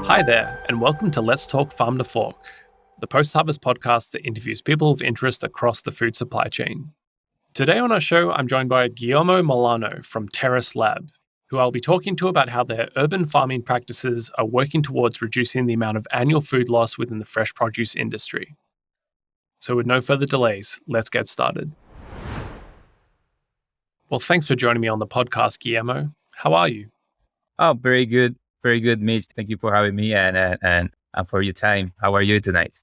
Hi there, and welcome to Let's Talk Farm to Fork, the post-harvest podcast that interviews people of interest across the food supply chain. Today on our show, I'm joined by Guillermo Molano from TerraceLab, who I'll be talking to about how their urban farming practices are working towards reducing the amount of annual food loss within the fresh produce industry. So with no further delays, let's get started. Well, thanks for joining me on the podcast, Guillermo. How are you? Oh, very good, Mitch. Thank you for having me and for your time. How are you tonight?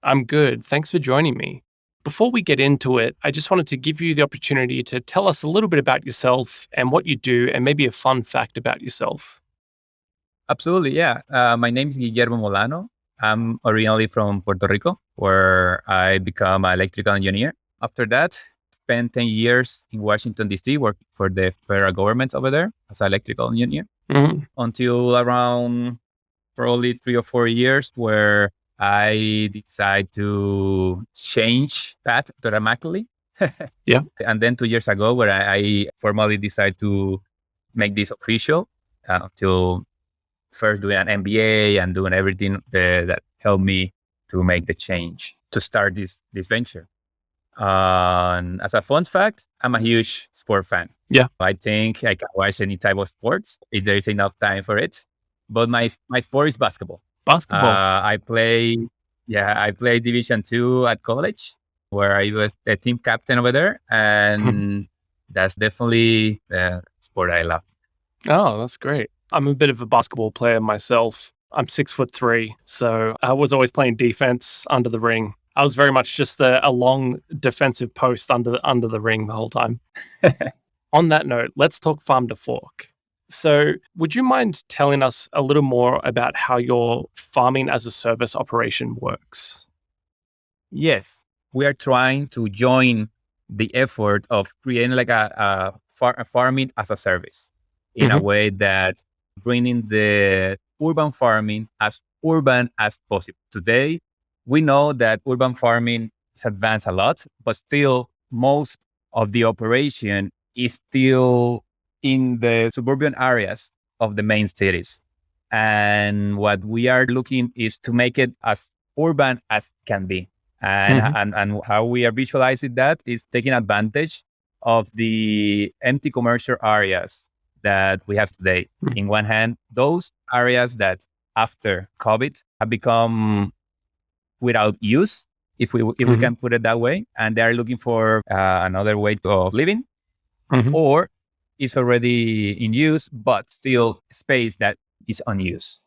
I'm good. Thanks for joining me. Before we get into it, I just wanted to give you the opportunity to tell us a little bit about yourself and what you do, and maybe a fun fact about yourself. Absolutely, yeah. My name is Guillermo Molano. I'm originally from Puerto Rico, where I become an electrical engineer. After that, spent 10 years in Washington, D.C., working for the federal government over there as an electrical engineer until around probably 3 or 4 years where I decided to change path dramatically. Yeah. And then 2 years ago where I formally decided to make this official to first doing an MBA and doing everything that helped me to make the change to start this venture. And as a fun fact, I'm a huge sport fan. Yeah. I think I can watch any type of sports if there is enough time for it. But my sport is basketball. Basketball. I play Division II at college, where I was the team captain over there, and that's definitely the sport I love. Oh, that's great. I'm a bit of a basketball player myself. I'm 6'3", so I was always playing defense under the ring. I was very much just a long defensive post under the ring the whole time. On that note, let's talk farm to fork. So would you mind telling us a little more about how your farming as a service operation works? Yes, we are trying to join the effort of creating like a farming as a service in a way that bringing the urban farming as urban as possible. Today, we know that urban farming is advanced a lot, but still most of the operation is still in the suburban areas of the main cities. And what we are looking is to make it as urban as can be. And how we are visualizing that is taking advantage of the empty commercial areas that we have today. In one hand, those areas that after COVID have become without use, if we can put it that way, and they are looking for another way of living, or it's already in use, but still space that is unused.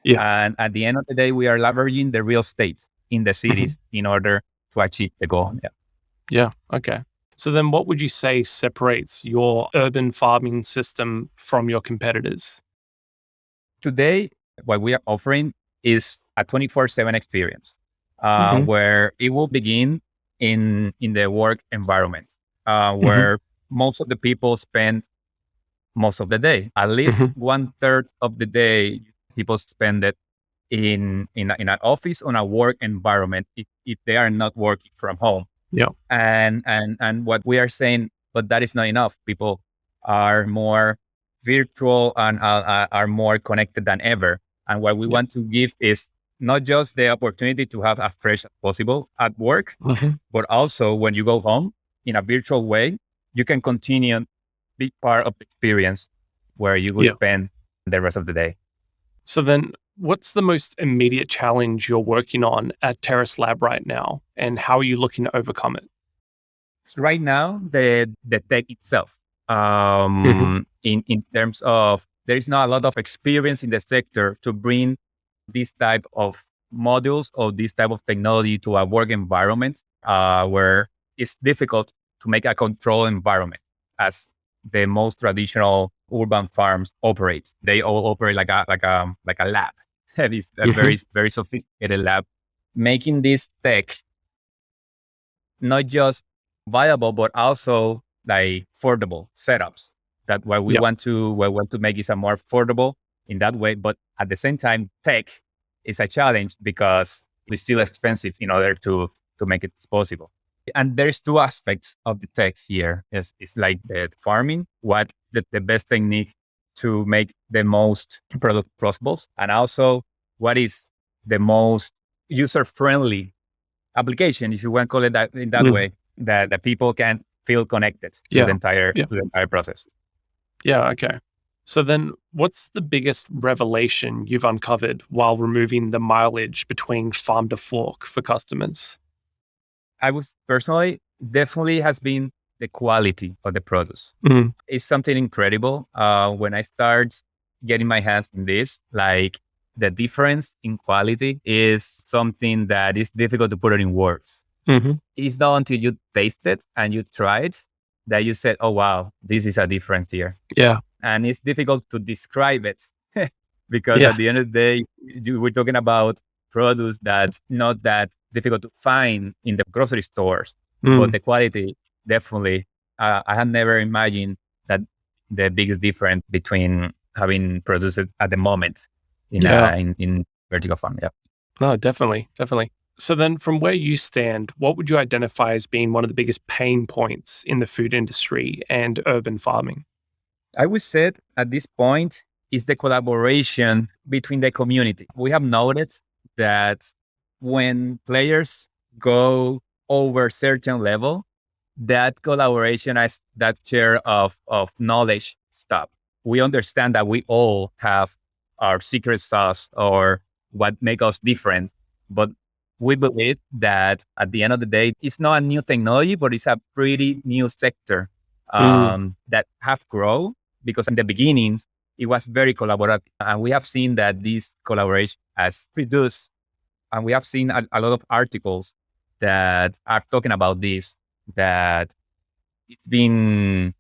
Yeah. And at the end of the day, we are leveraging the real estate in the cities in order to achieve the goal. Yeah. Okay. So then what would you say separates your urban farming system from your competitors? Today, what we are offering is a 24/7 experience where it will begin in the work environment, where most of the people spend most of the day. At least 1/3 of the day, people spend it in an office, on a work environment, if they are not working from home. Yeah. And what we are saying, but that is not enough. People are more virtual and are more connected than ever. And what we want to give is not just the opportunity to have as fresh as possible at work, but also when you go home in a virtual way, you can continue be part of the experience where you will spend the rest of the day. So then what's the most immediate challenge you're working on at TerraceLab right now, and how are you looking to overcome it? Right now, the tech itself, in terms of there is not a lot of experience in the sector to bring this type of modules or this type of technology to a work environment where it's difficult to make a control environment as the most traditional urban farms operate. They all operate like a lab. It's a very, very sophisticated lab, making this tech not just viable, but also like affordable setups. That what we want to make is a more affordable in that way. But at the same time, tech is a challenge because it's still expensive in order to make it possible. And there's two aspects of the tech here. It's like the farming, what the best technique to make the most product possible, and also what is the most user-friendly application, if you want to call it that in that way, that people can feel connected to the Yeah. entire Yeah. to the entire process. Yeah. Okay. So then, what's the biggest revelation you've uncovered while removing the mileage between farm to fork for customers? I was personally definitely has been the quality of the produce. Mm. It's something incredible. When I start getting my hands in this, like the difference in quality is something that is difficult to put it in words. Hmm. It's not until you taste it and you try it that you said, "Oh wow, this is a difference here." Yeah. And it's difficult to describe it because Yeah. at the end of the day, we're talking about produce that's not that difficult to find in the grocery stores, but Mm. the quality definitely. I had never imagined that the biggest difference between having produced it at the moment Yeah. in vertical farm. Yeah. No, definitely. Definitely. So then, from where you stand, what would you identify as being one of the biggest pain points in the food industry and urban farming? I would say at this point is the collaboration between the community. We have noted that when players go over certain level, that collaboration as that share of knowledge stop. We understand that we all have our secret sauce or what make us different, but we believe that at the end of the day, it's not a new technology, but it's a pretty new sector Mm. that have grown because in the beginnings it was very collaborative, and we have seen that this collaboration has produced, and we have seen a lot of articles that are talking about this, that it's been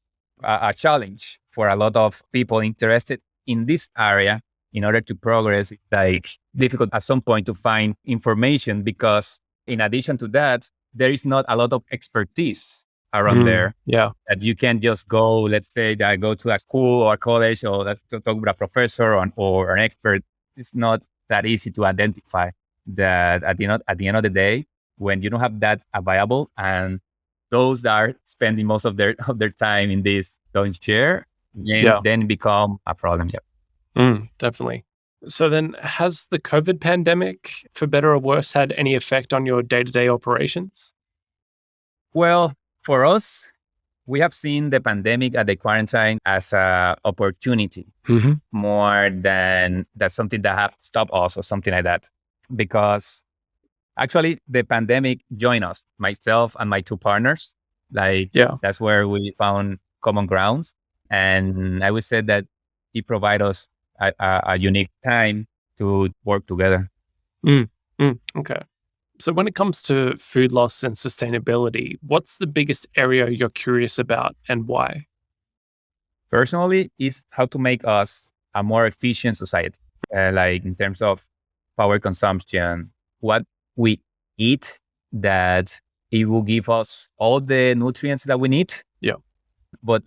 a challenge for a lot of people interested in this area in order to progress. It's like difficult at some point to find information because in addition to that, there is not a lot of expertise around Mm. there Yeah. that you can just go, let's say that I go to a school or college or to talk with a professor or an expert. It's not that easy to identify that at the end of the day, when you don't have that available and those that are spending most of their time in this don't share, Yeah. then become a problem. Yeah. Definitely. So then, has the COVID pandemic, for better or worse, had any effect on your day to day operations? Well, for us, we have seen the pandemic and the quarantine as a opportunity Hmm. more than that's something that have stopped us or something like that. Because actually the pandemic joined us, myself and my two partners. Like Yeah. that's where we found common grounds. And I would say that it provided us a unique time to work together. Mm. Okay. So, when it comes to food loss and sustainability, what's the biggest area you're curious about and why? Personally, is how to make us a more efficient society, like in terms of power consumption, what we eat, that it will give us all the nutrients that we need, Yeah. but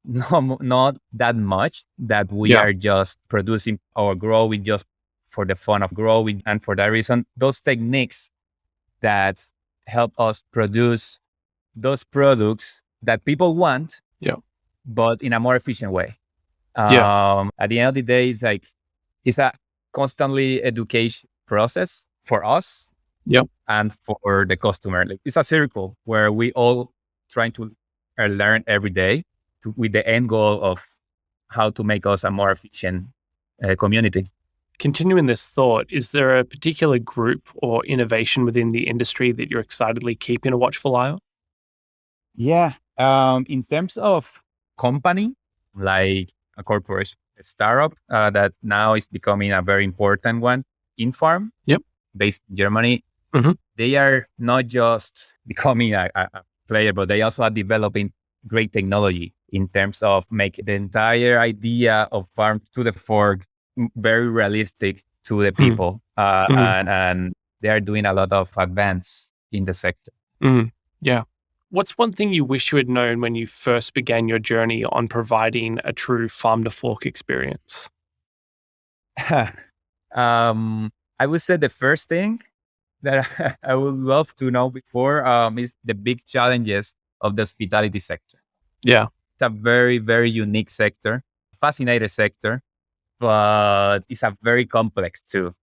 not that much that we Yeah. are just producing or growing just for the fun of growing. And for that reason, those techniques that help us produce those products that people want, Yeah. but in a more efficient way. Yeah. At the end of the day, it's like it's a constantly education process for us Yeah. and for the customer. Like it's a circle where we all trying to learn every day with the end goal of how to make us a more efficient community. Continuing this thought, is there a particular group or innovation within the industry that you're excitedly keeping a watchful eye on? Yeah. In terms of company, like a corporation, a startup that now is becoming a very important one, Infarm, Yep. based in Germany, Hmm. they are not just becoming a player, but they also are developing great technology in terms of make the entire idea of farm to the fork very realistic to the Mm. people. Mm. And they are doing a lot of advance in the sector. Mm. Yeah. What's one thing you wish you had known when you first began your journey on providing a true farm to fork experience? I would say the first thing that I would love to know before is the big challenges of the hospitality sector. Yeah. It's a very, very unique sector, fascinating sector, but it's a very complex too.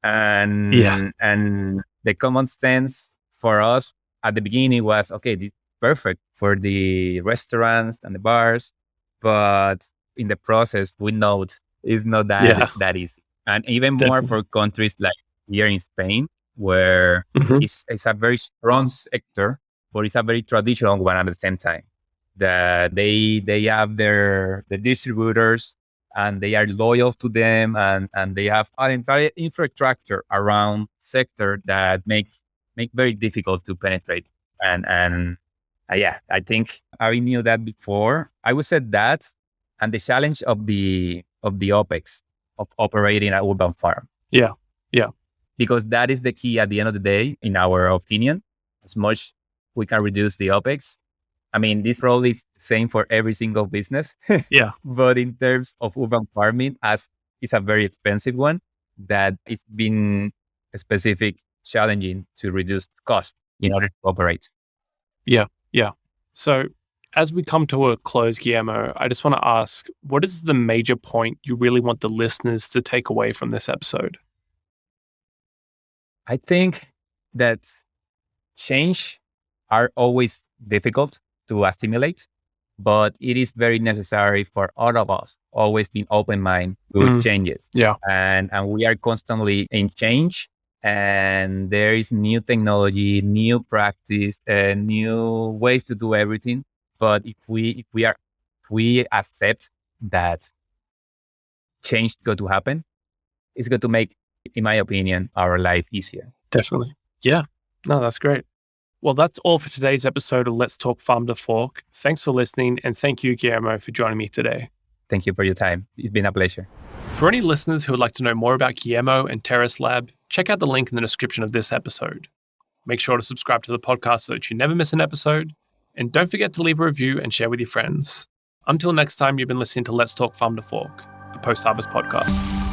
Yeah. And the common sense for us at the beginning was, okay, this is perfect for the restaurants and the bars, but in the process we know it's not Yeah. that easy, and even more Definitely. for countries like here in Spain, where Hmm. it's a very strong sector, but it's a very traditional one at the same time. That they have the distributors, and they are loyal to them, and they have an entire infrastructure around sector that make very difficult to penetrate. And yeah, I think I knew that before. I would say that, and the challenge of the OpEx of operating an urban farm, Yeah. Yeah. because that is the key at the end of the day, in our opinion. As much we can reduce the OpEx, I mean, this probably is the same for every single business, Yeah. but in terms of urban farming, as it's a very expensive one, that it's been specific challenging to reduce cost in order to operate. Yeah. Yeah. So, as we come to a close, Guillermo, I just want to ask, what is the major point you really want the listeners to take away from this episode? I think that change are always difficult to assimilate, but it is very necessary for all of us always being open mind to Mm, changes. yeah. And we are constantly in change, and there is new technology, new practice, and new ways to do everything. But if we accept that change is going to happen, it's going to make, in my opinion, our life easier. Definitely. Yeah. No, that's great. Well, that's all for today's episode of Let's Talk Farm to Fork. Thanks for listening, and thank you, Guillermo, for joining me today. Thank you for your time. It's been a pleasure. For any listeners who would like to know more about Guillermo and TerraceLab, check out the link in the description of this episode. Make sure to subscribe to the podcast so that you never miss an episode. And don't forget to leave a review and share with your friends. Until next time, you've been listening to Let's Talk Farm to Fork, a post-harvest podcast.